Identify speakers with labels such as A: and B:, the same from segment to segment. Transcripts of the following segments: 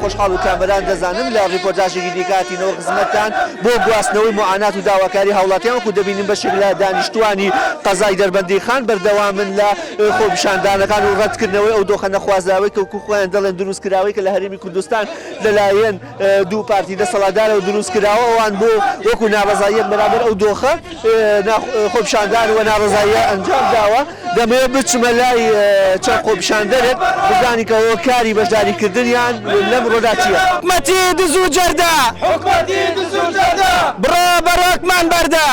A: خۆشحاڵ و کامەران دەزانم لە ڕیپۆرتاژێکی دیکاتینەوە خزمەتتان بۆ گواستنەوەی معانات و داواکاری هاوڵاتیان وەکو دەبینیم بەشێک لە دانیشتوانی قەزای دەربەندیخان بەردەوامن لە خۆپیشاندانەکان و ڕەتکردنەوەی ئەو دۆخە نەخوازراوەی کە وەکو خۆیان دەڵێن دروستکراوەی کە لە هەرێمی کوردستان لەلایەن دوو پارتی دەسەڵاتدارەوە دروستکراوە ئەوان بۆ وەکو ناڕەزاییەک بەرامبەر ئەو دۆخە خۆپیشاندان و ناڕەزاییە ئەنجام داوە. دەمەوێت بچمە لای چەند خۆپیشاندەرێک بزانی کە ئەوە کاری بەشداریکردنیان لەم ڕۆدا چییە.
B: حکومەتی دز و جەردە بڕۆ بەڕۆکمان بەردە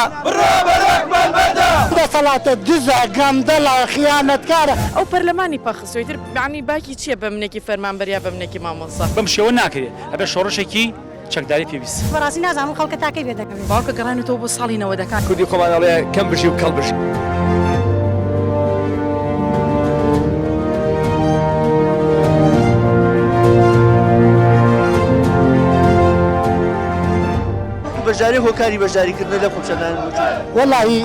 C: دەسەڵاتە دزە گەندەڵە خیانەتکارە.
D: ئەو پەرلەمانی پاخستویتر بعنی باکی چییە بە منێکی فەرمانبەریا بە منێکی مامۆستا
E: بەم شێوە ناکرێت ئەبێ شۆڕشێکی چەکداری پێویست.
C: بەڕاستی نازانم خەڵکە تاکەی بێ دەکەوێت
D: باوکە گەڕانێتەوە بۆ ساڵی 90
B: کوردی خۆمانەڵەیە کەم بشی و کەڵ بشی.
A: بەشداری هۆکاری بەشداریکردن لە خۆپیشاندان
C: وەڵی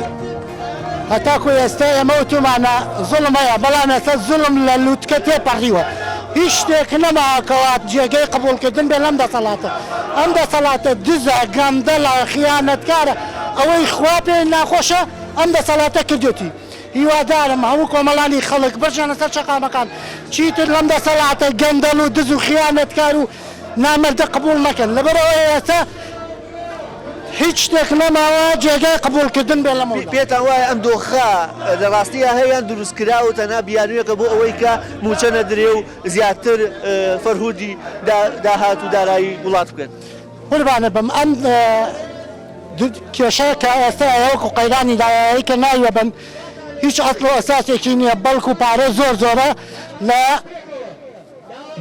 C: هەتاکو ئێستا ئێمە وتمانە زوڵم هەیە بەڵام ئێستا زوڵم لە لووتکە تێپەڕیوە هیچ شتێک نەماکەوات جێگەی قبولکردن بێ لەم دەسەڵاتە. ئەم دەسەڵاتە دزە گەندەڵە خیانەتکارە ئەوەی خوا پێ ناخۆشە ئەم دەسەڵاتە کردوێتی. هیوادارم هەموو کۆمەڵانی خەڵک بژانە سەر شەقامەکان چیتر لەم دەسەڵاتە گەندەڵ و دز و خیانەتکار و نامەردە قبول نەکەن لەبەرەوە ئێستا هیچ شتێک نەماوە جێگای قبولکردن بێ لەمە.
A: پێتان وایە ئەم دۆخە لە ڕاستیە هەیەیان دروستکراوە تەنها بیانویەکە بۆ ئەوەی کە موچە نەدرێ و زیاتر فەرهودی داهات و دارایی وڵات بکەن.
C: قوربانە بم ئەم کێشەیە کە ئێستا وەکو قەیرانی دایایی کە ناویە بن هیچ ئەسڵ و ئەساسێکی نییە بەڵکو پارە زۆر زۆرە لە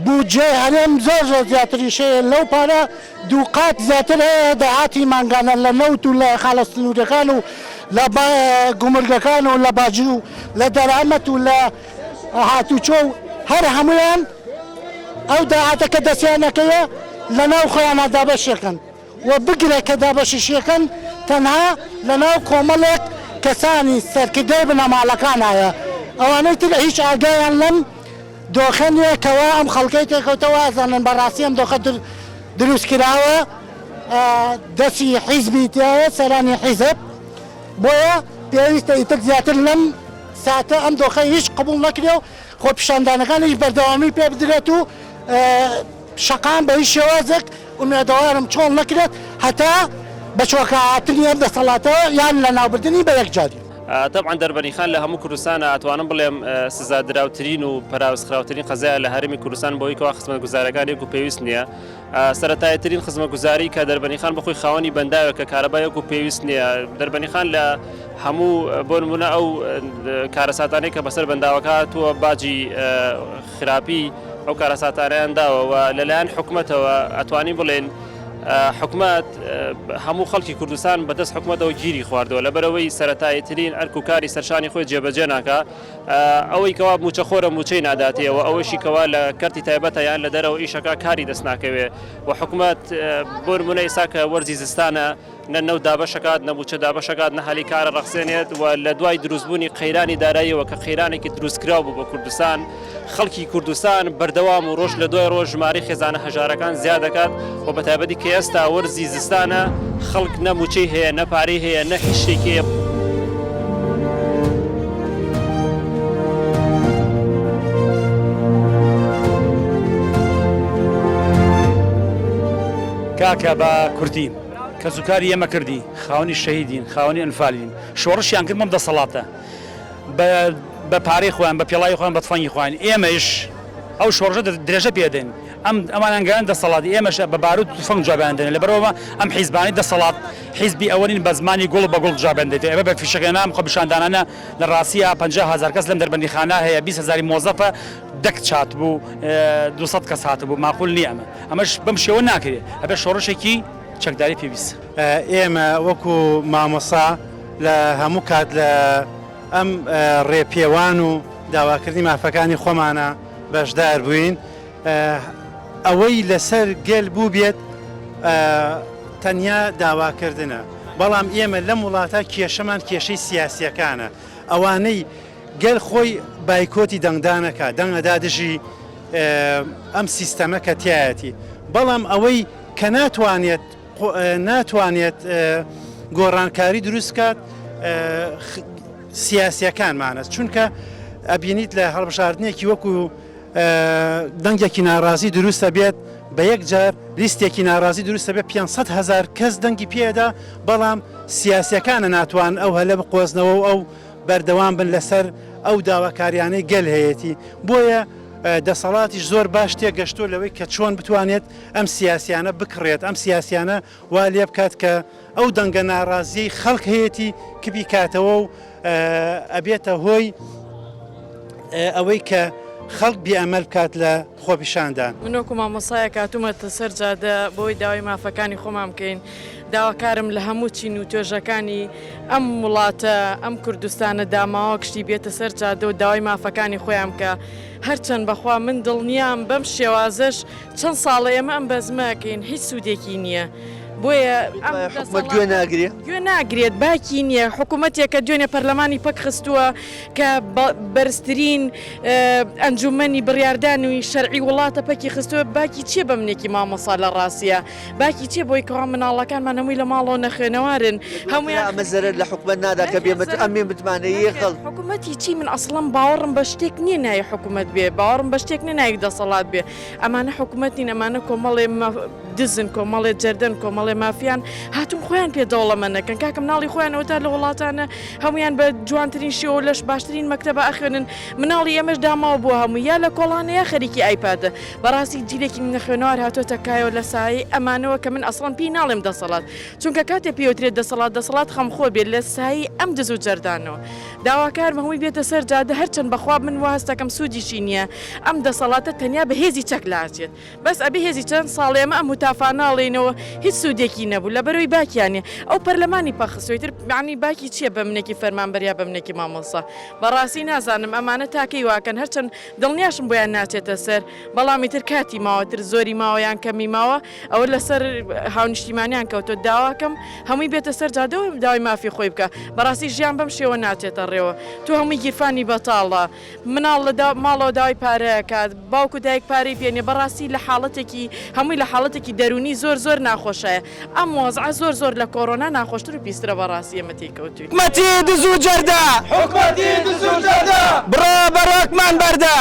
C: بودجێ هەرێم زۆر زیاتریشەیە لەو پارە دوو قات زیاتر هەیە داهاتی مانگانە لە نەوت و لە خاڵەستنوورەکان و لە گومرگەکان و لە باجی و لە دەرامەت و لە هاتوچۆ و هەر هەمویان ئەو داهاتە کە دەستیانەکەیە لە ناو خۆیانە دابەشێکن و بگرێت کە دابەشیشەکەن تەنها لە ناو کۆمەڵێک کەسانی سەرکردەی بنەماڵەکانایە ئەوانەی تر هیچ ئاگایان لەم دۆخەنیە کەوا ئەم خەڵکەی تێکەوتەوە ئازانن بەڕاستی ئەم دۆخە دروستکراوە دەستی حیزبی تایە سەرانی حیزب بۆیە پێویستە ئیتر زیاتر لەم ساتە ئەم دۆخە هیچ قبول نەکرێ و خۆپیشاندانەکان هیچ بەردەوامی پێ بدرێت و شەقام بە هیچ شێوازێک ئومێدەوارم چۆڵ نەکرێت هەتا بە چۆکهاتنی ئەم دەسەڵاتەوە یان لە ناوبردنی بە یەکجاری.
E: طبعا دەربەنیخان لە هەموو کوردستان ئەتوانم بڵێم سزادراوترین و پەراوسخراوترین قەزایە لە هەرێمی کوردستان بۆی کەوا خزمەتگوزارەکانێک و پێویست نییە. سەرەتایەترین خزمەتگوزاری کە دەربەنیخان بەخۆی خاوەنی بەنداوە کە کارەبایەک و پێویست نییە. دەربەنیخان لە هەموو بۆ نمونە ئەو کارەساتانەی کە بەسەر بەنداوەکە هاتووە باجی خراپی ئەو کارەساتانیان داوە و لەلایەن حکوومەتەوە ئەتوانین بڵێن حکومت هەموو خەڵکی کوردستان بەدەست حکومەتەوە گیری خواردەوە لەبەرەوەی سەرەتاییترین ئەرک و کاری سەرشانی خۆی جێبەجێ ناکە ئەوەی کەوا موچەخۆرە موچەی ناداتێەوە ئەوەشی کەوا لە کەرتی تایبەتە یان لە دەرەوە ئیشەکە کاری دەست ناکەوێ و حکومت بۆ نمونە ئێستا کە وەرزی زستانە نە نەو دابەشەکات نەبووچە دابەشەکات نەهالی کارە ڕەخسێنێت و لە دوای دروستبوونی قەیرانی داراییەوە کە قەیرانێکی دروستکراو بوو بە کوردستان خەڵکی کوردستان بەردەوام و ڕۆژ لە دوای ڕۆژ ژماری خێزانە هەژارەکان زیاد دەکات و بە تایبەتی کە ئێستا وەرزی زستانە خەڵک نە موچەی هەیە نە پارەی هەیە نە هیچ شتێکی هەیە. کاکە بە کوردی کە زوکاری ئێمە کردی خاوەنی شەهیدین خاوەنی ئەنفالین شۆڕشیان کرد مەم دەسەڵاتە بە پارەی خۆیان بە پێڵای خۆیان بە تفەنگی خۆیان ئێمەش ئەو شۆڕژە درێژە پێدەین ئەمانەنگەیان دەسەڵاتی ئێمەش بە بارود تفەنگ جوابیاندێن لەبەرەوە ئەم حیزبانی دەسەڵات حیزبی ئەوەنین بە زمانی گوڵ بە گوڵ جوابیاندێت ئێمە بە فیشەکە نام خۆپیشاندانانە لە ڕاستیە 50,000 کەس لەم دەربەندیخانە هەیە 20,000 مۆزەفە دەک چات بوو 200 کەس هاتبوو ماقول نییە ئەمەش بەم شێوە ناکرێت ئەبێ شۆڕشێکی چەکداری پێویست.
F: ئێمە وەکو مامۆسا لە هەموو کات لە ئەم ڕێپێوان و داواکردنی مافەکانی خۆمانە بەشدار بووین ئەوەی لەسەر گەل بوو بێت تەنیا داواکردنە بەڵام ئێمە لەم وڵاتە کێشەمان کێشەی سیاسیەکانە ئەوانەی گەل خۆی بایکۆتی دەنگدانەکە دەنگەدا دژی ئەم سیستەمە کە تایەتی بەڵام ئەوەی کە ناتوانێت گۆڕانکاری دروست کات سیاسیەکانمانە چونکە ئەبینیت لە هەڵبژاردنێکی وەکو دەنگێکی ناڕازی دروستە بێت بە یەک جار لیستێکی ناڕازی دروستە بێت 500,000 کەس دەنگی پێدا بەڵام سیاسیەکانە ناتوان ئەو هەلە بقۆزنەوە و ئەو بەردەوام بن لەسەر ئەو داواکاریانەی گەل هەیەی بۆیە دەسەڵاتیش زۆر باش تێگەشتۆ لەوەی کە چۆن بتوانێت ئەم سیاسیانە بکڕێت ئەم سیاسیانە وا لێ بکات کە ئەو دەنگە ناڕازیی خەڵک هەیەی کبی کاتەوە و ئەبێتە هۆی ئەوەی کە خەڵک بیئەمەل بکات لە خۆپیشاندان.
D: منۆکو مامۆسایە کاتومەتە سەر جادە بۆی داوای مافەکانی خۆمان بکەین داواکارم لە هەموو چین و توێژەکانی ئەم وڵاتە ئەم کوردستانە داماوە کشتی بێتە سەر جادە و داوای مافەکانی خۆیان بکە هەرچەند بەخوا من دڵنیام بەم شێوازش چەند ساڵە ئێمە ئەم بەزمەکەین هیچ سوودێکی نییە. بۆیە
A: گوێ ناگرێت
D: گوێ ناگرێت باکی نییە حکوومەتێک کە دوێنێ پەرلەمانی پەک خستووە کە بەرزترین ئەنجومەنی بڕاردانوی شەرعی وڵاتە پەکی خستووە باکی چیە بە منێکی مامۆسا لە ڕاستیە باکی چیە بۆی کەوا مناڵەکانمان هەمووی لە ماڵەوە نەخوێنەوارن هەموویان
A: ئەمە زەرەر لە حکوومەت نادا کە بێمە ئەمێ بتمانەیە خەڵ
D: حکوومەتی چی من ئەسڵم باوەڕم بە شتێک نییە نایە حکوومەت بێ باوەڕم بە شتێک نایەک دەسەڵات بێ ئەمانە حکوومەتی ئەمانە کۆمەڵێ دزن کۆمەڵێ جەردەن کۆمەڵێ مافیان هاتوون خۆیان پێ دەوڵەمەندەکەن کاکە مناڵی خۆیانەوەتا لە وڵاتانە هەمویان بە جوانترین شێوە لەش باشترین مەکتەبە ئەخوێنن مناڵی ئێمەش داماوە بووە هەموو یا لە کۆڵانەیە خەریکی ئایپادە بەڕاستی جیلێکی نەخوێنەوار هاتۆتە کایەوە لە سایی ئەمانەوە کە من ئەسڵان پێی ناڵێم دەسەڵات چونکە کاتێ پێوترێت دەسەڵات خەمخۆ بێت لە سایی ئەم دز و جەردانەوە داواکار هەمووی بێتە سەر جادە هەرچەند بەخوا من واستەکەم سوودیشی نییە ئەم دەسەڵاتە تەنیا بە هێزی چەک لاچێت بەس ئەبێ هێزی چەند ساڵێ ئەمە ئەم متافاناڵێنەوە هیچ سوودێکی نەبوو لە بەرەوەی باکیانێ ئەو پەرلەمانی پەخستویتر معنی باکی چییە بە منێکی فەرمانبەریا بە منێکی مامۆسا بەڕاستی نازانم ئەمانە تاکەی واکەن هەرچەند دڵنیاشم بۆیان ناچێتە سەر بەڵامی تر کاتی ماوەتر زۆری ماوەیان کەمی ماوە ئەوە لەسەر هاونیشتیمانیان کەوتۆ داواکەم هەمووی بێتە سەر جادەوە داوای مافی خۆی بکە بەڕاستی ژیان بەم شێوە ناچێتە ڕێوە تو هەمووی گیرفانی بەتاڵە مناڵ لە ماڵەوە داوای پارەکات باوکو دایک پارەی پێێنێ بەڕاستی لە حاڵەتێکی هەمووی لە حاڵەتێکی دەرونی زۆر ناخۆشایە ئەم وەزع زۆر لە کۆڕۆنا ناخۆشتر و پیسرە بەڕاستی ئێمە تێکەوتوین
B: حکومەتی دز و جەردە بڕۆ بەڕۆکمان بەردە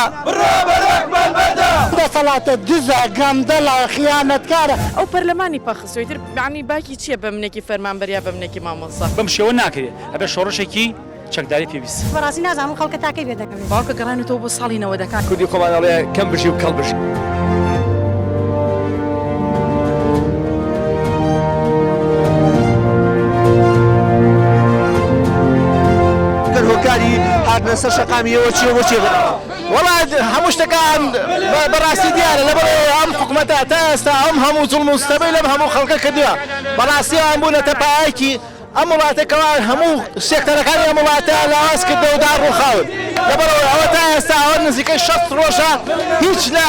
C: دەسەڵاتە دزە گەندەڵە خیانەتکارە
D: ئەو پەرلەمانی پەخستویتر معنی باکی چییە بە منێکی فەرمانبەریا بە منێکی مامۆسا
G: بەم شێوە ناکرێت ئەبێ شۆڕشێکی چەکداری پێویست
H: بەڕاستی نازانم خەڵکە تاکەی بێ دەکەوێت
D: باوکە گەڕانێتەوە بۆ ساڵینەوە دەکات
B: کوردی خۆمانەڵەیە کەم بشی و کەڵ بشی
A: هۆکاری هاتنە سەر شەقامیەوە چیەوە چێ
B: وڵات هەموو شتەکان بەڕاستی دیارە لەبەر ئەم حکوومەتە تا ئێستا ئەم هەموو زوڵم و ستەبەی لەم هەموو خەڵکە کردووە بەڕاستی ئەم بوونەتە پایەکی ئەم وڵاتێکەوە هەموو سێکتەرەکانی ئەم وڵاتە لاواز کردەوە و داڕووخاون لەبەرەوە ئەوە تا ئێستا ئەوە نزیکەی 60 ڕۆژە هیچ لە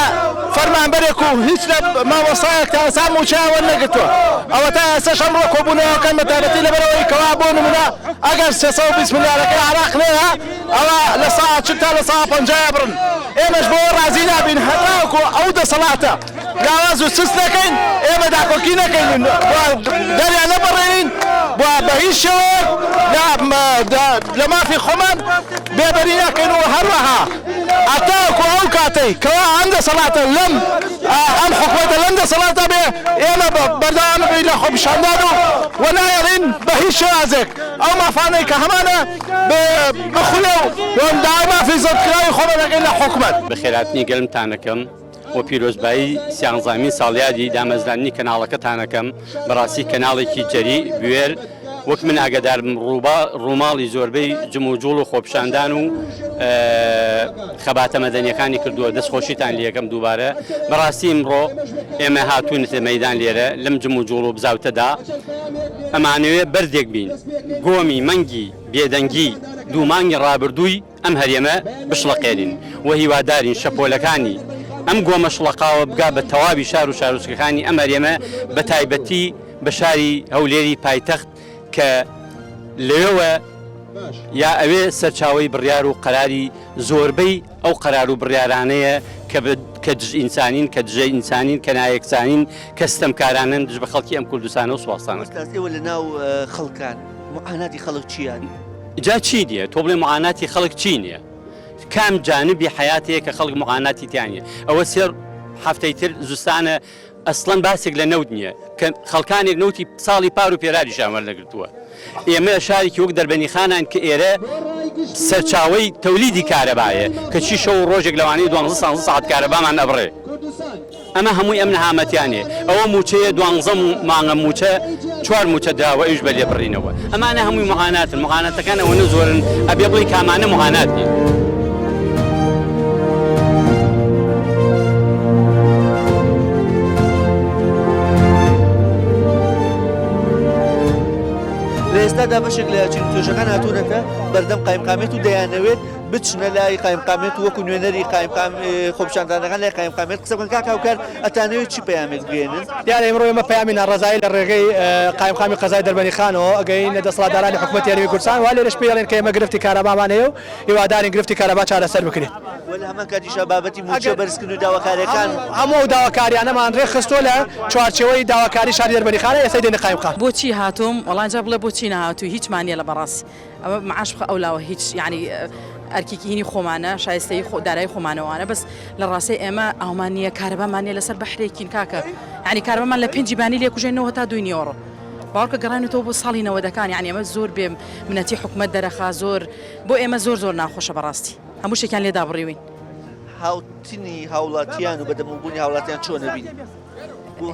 B: فەرمانبەرێک و هیچ لە مامۆسایەک تا ئێستا موچاوە نەگرتووە ئەوە تا ئێستا شەم ڕۆ کۆبوونەوەکەن بەتابەتی لەبەرەوەی کەوا بۆ نمونە ئەگەر 320 ملیارەکەی عراق لێیە ئەوە لە ساعت 40 تا لە ساعت 50 بڕن ئێمەش بۆ ڕازی نابین هەتاوەکو ئەو دەسەڵاتە لاواز و سست نەکەین ئێمە داکۆکی نەکەین دەریان نەبڕێنین بە هیچ شێوەیەک لە مافی خۆمان بێبەری نەکەین و هەروەها ئەتاوەکو ئەو کاتەی کەوا ئەم دەسەڵاتە لەم ئەم حکومەتە لەم دەسەڵاتە بێ ئێمە بەردەوام بین لە خۆپیشاندان و نایەڵین بە هیچ شێوازێک ئەو مافانەی کە هەمانە بخولێ و داوای مافی زەدکراوی خۆمان دەکەین لە حکومەت
I: بەخێراتنی گەرمتانەکەم و پیرۆزبایی سیانزامی ساڵیادی دامەزرانی کەناڵەکەتانەکەم بەڕاستی کەناڵێکی جەری بوێر وەک من ئاگدارم ڕووماڵی زۆربەی جموجوڵ و خۆپیشاندان و خەباتە مەدەنیەکانی کردووە دەستخۆشیتان لەکەم دووبارە بەڕاستی ئمڕۆ ئێمە هاتوونەتە مەدان لێرە لەم جموجوڵ و بزاوتەدا ئەمانەوێ بەردێک بین گۆمی مەنگی بێدەنگی دوو مانگی ڕابردووی ئەم هەرێمە بشڵەقێنین و هیوادارین شەپۆلەکانی ئەم گۆمەشڵەقاوە بگا بە تەواوی شار و شارۆچکەکانی ئەم هەرێمە بە تایبەتی بە شاری هەولێری پایتەخت کە لەوێوە یا ئەوێ سەرچاوی بڕیار و قەراری زۆربەی ئەو قەرار و بڕیارانەیە کە کە دژ ئینسانین کە دژە ئینسانین کە نایەکسانین کە ستەمکارانن دژ بە خەڵکی ئەم کوردستانە و سواسانە
A: ئێوە لە ناو خەڵکان معاناتی خەڵک چیان؟
I: جا چی نییە تۆ بڵێ معاناتی خەڵک چی نییە کام جانبی حیاتەیە کە خەڵک معاناتی تیانە ئەوە سێر هەفتەی تر زستانە ئەسڵەن باسێک لە نەوت نییە کە خەڵکانێک نەوتی ساڵی پار و پێراری شامەر نەگرتووە ئێمە شارێکی وەک دەربەنی خانان کە ئێرە سەرچاوەی تەولیدی کارەبایە کە چی شەو ڕۆژێک لەوانەیە 12 ساعت کارەبامان ئەبڕێ ئەمە هەمووی ئەم نەهامەتیانێ ئەوە موچەیە 12 مانگە موچە 4 موچە داوە ئەوش بە لێ بڕینەوە ئەمانە هەمووی معاناتن معاناتەکان ئەوە زۆرن ئەبێ بڵێ کامانە معانات نیە
A: لە ئێستادا بەشێک لە چینتۆشەکان هاتوونەکە بەردەم قایمقامێت و دەیانەوێت بچنە لای قایمقامێت وەکو نوێنەری خۆپیشاندانەکان لای قایمقامێت قسە بکەن کاکاوکار ئەتانەوێت چی پەیامێک بگێنن؟
B: دیارە ئێمڕۆ ئێمە پەیامی ناڕەزایی لە ڕێگەی قایمقامی قەزای دەربەنی خانەوە ئەگەین دەسەڵاتدارانی حکوومەتی یاریمی کوردستان وا لێرەش پێڵێن کە ئێمە گرفتی کارەبامان هەیە و هیوادارین گرفتی کارەبا چارەسەر بکرێت
A: وەل هەمان کاتیشا بابەتی موچە بەرزکردن و داواکاریەکان
B: هەموو داواکاریانەمان ڕێخستۆ لە چوارچێوەی داواکاری شاری دەربەنی خانە ئێستا دێنە قایمقام
D: بۆچی هاتووم وەڵانجا بڵێ بۆچی نهاتوو هیچمانە لە بەڕاستی ئەوە معاش بخە ئەولاوە هیچ یعنی ئەرکێکی هینی خۆمانە شایستەی دارایی خۆمانەوەوانە بەس لە ڕاستی ئێمە ئەومانە کارەبامانە لەسەر بەحرێکین کاکە ینی کارەبامان لە 5 بانی لێکوژێنەوە تا 2 یۆڕۆ باوەڕکە گەڕانێتەوە بۆ ساڵی 90ەکان یعنی ئەمە زۆر بێ منەتی حکومەت دەرەخا زۆر بۆ ئێمە زۆر ناخۆشە بەڕاستی هەموو شتێکیان لێدا بڕێوین
A: هاوتنی هاوڵاتیان و بەدەمبوونی هاوڵاتیان چۆنە بین بۆ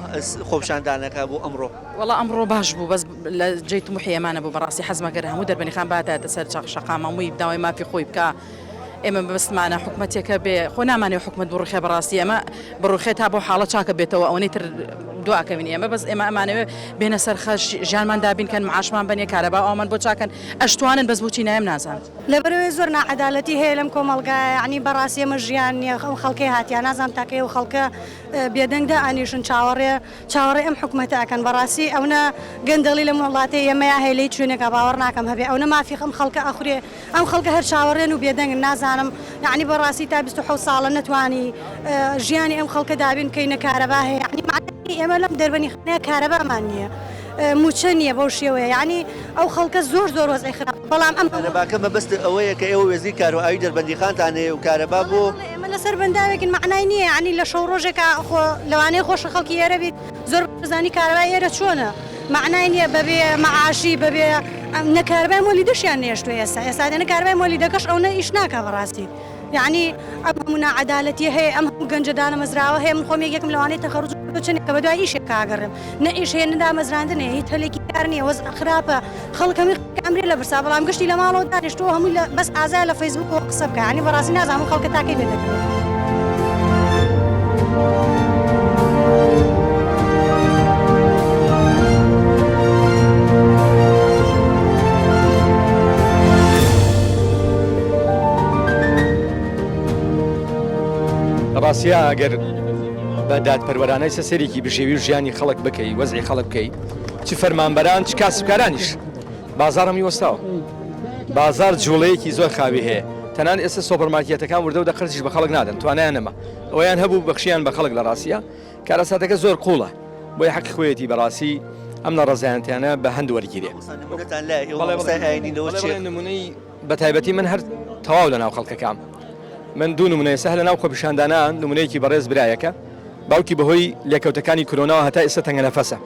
A: خۆپیشاندانەکە بۆ ئەمڕۆ
D: وڵا ئەمڕۆ باش بوو بەس لە جێی تومحیەمانە بوو بەڕاستی حەزمەگەر هەموو دەربەنی خان باتە سەر شەقامەمووی داوای مافی خۆی بکە ئێمە بەستمانە حکومەتێکە بێ خۆ نامانێ حکومەت بڕوخێ بەڕاستی ئەمە بڕوخێ تا بۆ حاڵە چاکە بێتەوە ئەوەی تر دواکەوین ئێمە بەس ئێمە ئەمانەوێ بێنە سەر خەش ژیانمان دابینکەن معاشمان بنێ کارەبا ئەومان بۆ چاکەن ئەشتوانن بەس بۆچی نایم نازان
H: لەبەرەوەی زۆر ناعەدالەتی هەیە لەم کۆمەڵگایە یعنی بەڕاستی ئێمە ژیان نیە ئەو خەڵکی هاتیان نازانم تاکەی و خەڵکە بێدەنگدا ئانیشن چاوەڕێ ئەم حکومەتە ئەکەن بەڕاستی ئەوە گەندەڵی لە وڵاتی ئێمەیە هەیە لەی چوونێکە باوەڕ ناکەم هەبێ ئەوە مافی ئەم خەڵکە ئەخورێ ئەم خەڵکە هەر چاوەڕێن و بێدەنگن نازانم یعنی بەڕاستی تا 27 ساڵە نەتوانی ژیانی ئەم خەڵکە دابین کەینە کارەبا هەیە یعنی ئێمە لەم دەربەنی خانەیە کارەبامان نییە موچە نییە بەو شێوەیە یعنی ئەو خەڵکە زۆر وەزعی خراپ بەڵام ئەم
A: کارەباکە مەبەست ئەوەیە کە ئێوە وێزی کارەبایی دەربەندی خانتانەیە و کارەبا بۆ
H: ئێمە لەسەر بەنداوێکین معنای نییە ینی لە شەو ڕۆژێکە لەوانەیە خۆشە خەڵکی ئێرە بیت زۆر بزانی کارەبای ئێرە چۆنە معنای نییە بەبێ مەعاشی بەبێ نەکارەبای مۆلی دەشیان نێشتوێ ئێستا دێنە کارەبای مۆلی دەکەش ئەو نە ئیش ناکە بەڕاستی یعنی ئەم هەموو ناعەدالەتی هەیە ئەم هەموو گەنجەدانە مەزراوە هەیە من خۆم یەکێکم لەوانەیە تەخەڕوج چنێکە بە دوای ئیشێک کاگەڕم نە ئیش هەیە نەدا مەزراندن هەیە هیچ هەلێکی کار نییە وەزع خراپە خەڵکەمی کامرێ لە برسا بەڵام گشتی لە ماڵەوە دانیشتووە هەمووی بەس ئازای لە فەیسبووکەوە قسە بکە ینی بەڕاستی نازانم خەڵکە تاکەی بێ دەکەن
J: ڕاستیە ئەگەر بە دادپەروەرانەی سەسەرێکی بژێوی و ژیانی خەڵک بکەی وەزعی خەڵک بکەی چ فەرمانبەران چ کاسبکارانیش بازارەمی وەستاوە بازار جوڵەیەکی زۆر خاوی هەیە تەنان ئێستا سۆپەرمارکێتەکان وردە و دەقرچیش بە خەڵک نادەن توانیان نەما ئەویان هەبوو بەخشیان بە خەڵک لە ڕاستیە کارەساتەکە زۆر قوڵە بۆی حەقی خۆیەتی بەڕاستی ئەم نەڕەزایەتیانە بە هەند وەرگیرێ نمونەی بە تایبەتی من هەر تەواو لە ناو خەڵکەکەم من دوو نمونەیە سەهل لە ناو خۆپیشاندانان نمونەیەکی بەڕێز برایەکە باوکی بەهۆی لێکەوتەکانی کۆرۆناوە هەتا ئێستا تەنگە نەفەسە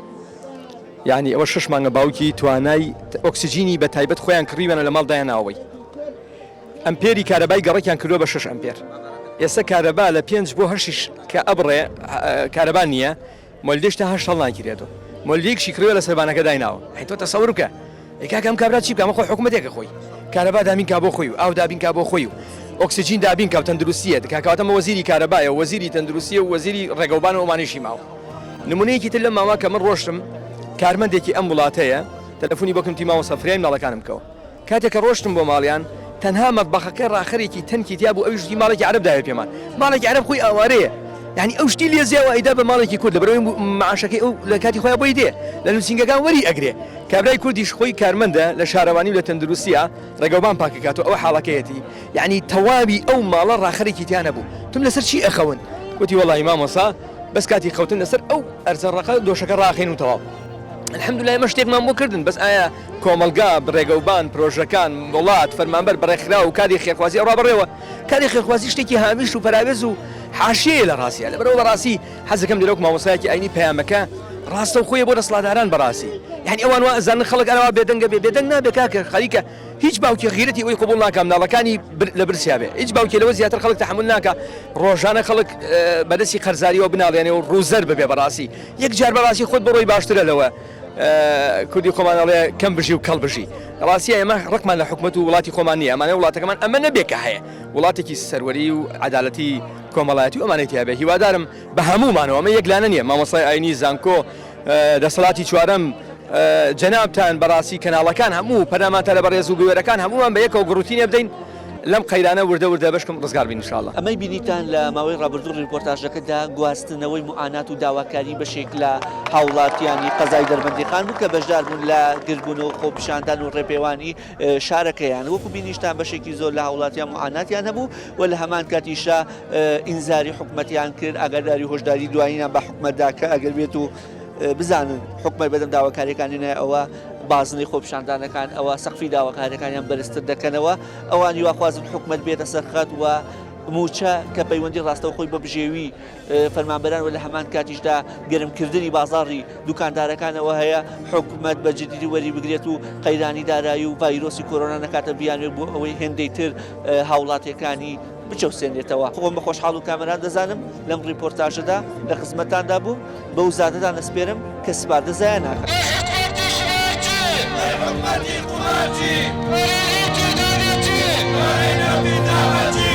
J: یعنی ئەوە 6 مانگە باوکی توانای ئۆکسسیجینی بە تایبەت خۆیان کڕیوەنە لە ماڵدایانناوەی ئەمپێری کارەبای گەڕێکیان کردووە بە 6 ئەمپێر ئێستا کارەبا لە 5 بۆ 8 کە ئەبڕێ کارەبا نییە مۆلدێشتا هەش هەڵ ناگیرێتەوە مۆلدێکشی کردووە لە سەربانەکە دایناوە هەیتۆ تەسەوور بکە ئێکاکەم کابرا چی بکەمە خۆی حکومەتێکە خۆی کارەبا دابین کا بۆ خۆی و ئاو دابین کا بۆ خۆی و ئۆکسسیجین دابین کە تەندروستیە کاکەواتەمە وەزیری کارەبایە وەزیری تەندروستیە و وەزیری ڕێگەوبان و ئەومانیشی ماوە نمونەیەکی تر لە ماوە کە من ڕۆشتم کارمەندێکی ئەم وڵاتەیە تەلەفۆنی بۆکەم تیماوە سەفرەیە ماڵەکانم بکەوە کاتێککە ڕۆشتم بۆ ماڵیان تەنها مەطبەخەکە ڕاخەرێکی تەنکی تیا بوو ئەویشتی ماڵێکی عەرەب داوێت پێمان ماڵێکی عەرەب خۆی ئاوارەیە یعنی ئەو شتی لێ زیاوە ئەیدا بە ماڵێکی کورد لەبەرەوەی معاشەکەی ئەو لە کاتی خۆیان بۆی دێ لە نووسنگەکان وەری ئەگرێ کابرای کوردیش خۆی کارمەندە لە شارەوانی و لە تەندروستیە ڕێگەوبان پاکەکاتەوە ئەوە حاڵەکەیەتی یعنی تەواوی ئەو ماڵە ڕاخەرێکی تیانە بوو تم لەسەر چی ئەخەون وتی وڵی مامۆسا بەس کاتی خەوتن لەسەر ئەو ئەرزەڕەقە دۆشەکە ڕاخین و تەواو الحەمدولای ئێمە شتێکمان بۆ کردن بەس ئایا کۆمەلگا بڕێگەوبان پرۆژەکان وڵات فەرمانبەر بەڕێکخرا و کاری خێرخوازی ئەوڕا بڕێوە کاری خێرخوازی شتێکی هامیش و پەراوێز و حاشەیە لە ڕاستیە لەبەرەوە بەڕاستی حەزەکەم لەوەک مامۆسایەکی ئاینی پەیامەکە ڕاستە و خۆیە بۆ دەسەڵاتداران بەڕاستی یعنی ئەوان وا ئەزانن خەڵک ئەوە بێدەنگە بێدەنگ نابێ کاکە خەریکە هیچ باوکی غیرەتی ئەوەی قبول ناکە منداڵەکانی لە برسیا بێ هیچ باوکی لەوە زیاتر خەڵک تەحمل ناکە ڕۆژانە خەڵک بەدەستی قەرزاریەوە بناڵێنێ و ڕووزەر ببێ بەڕاستی یەک جار بەڕاستی خۆت بڕۆی باشترە لەوە کوردی خۆمانەڵێ کەم بژی و کەڵ بژی ڕاستی ئێمە ڕقمان لە حکومەت و وڵاتی خۆمان نییە ئەمانە وڵاتەکەمان ئەمە نەبێکە هەیە وڵاتێکی سەروەری و عەدالەتی کۆمەڵایەتی و ئەمانەتی هەبێ هیوادارم بە هەمومانەوە ئەمە یەکلانە نییە مامۆسای ئاینی زانکۆ دەسەڵاتی چوارەم جەنابتان بەڕاستی کەناڵەکان هەموو پەراماتە لە بەڕێز و بوێرەکان هەمومان بە یەکەوە گڕوتینێ بدەین لەم قەیرانە وردە بەشکم ڕزگار بین انشاءالله
A: ئەمەی بینیتان لە ماوەی ڕابردوو ریپۆرتاژەکەدا گواستنەوەی معانات و داواکاری بەشێک لە هاوڵاتیانی قەزای دەربەندیخان بوو کە بەشدار بوون لە گربوون و خۆپیشاندان و ڕێپێوانی شارەکەیان وەکو بینیشتان بەشێکی زۆر لە هاوڵاتیان معاناتیان هەبوو و لە هەمان کاتیشا ئینزاری حکومەتیان کرد ئاگاداری هۆشداری دوایینیان بە حکومەتدا کە ئەگەر بێت و بزانن حکومەت بەدەم داواکاریەکانی ئەوە بازنەی خۆپیشاندانەکان ئەوە سەقفی داواکاریەکانیان بەرزتر دەکەنەوە ئەوانی واخوازن حکومەت بێتە سەرخەت و موچە کە پەیوەندی ڕاستەوە خۆی بە بژێوی فەرمانبەران و لە هەمان کاتیشدا گەرمکردنی بازاڕی دوکاندارەکانەوە هەیە حکومەت بە جددی وەری بگرێت و قەیرانی دارایی و ڤایرۆسی کۆرۆنا نەکاتە بیانوێت بۆ ئەوەی هێندەی تر هاوڵاتیەکانی بچەوسێنێتەوە خۆم بە خۆشحاڵ و کامەران دەزانم لەم ریپۆرتاژەدا لە خزمەتاندا بوو بەو زادەدا نەسپێرم کە سپاردە زایە ناکات.
K: حكومتي قماتي وريتي دارتي ورينا بدعوتي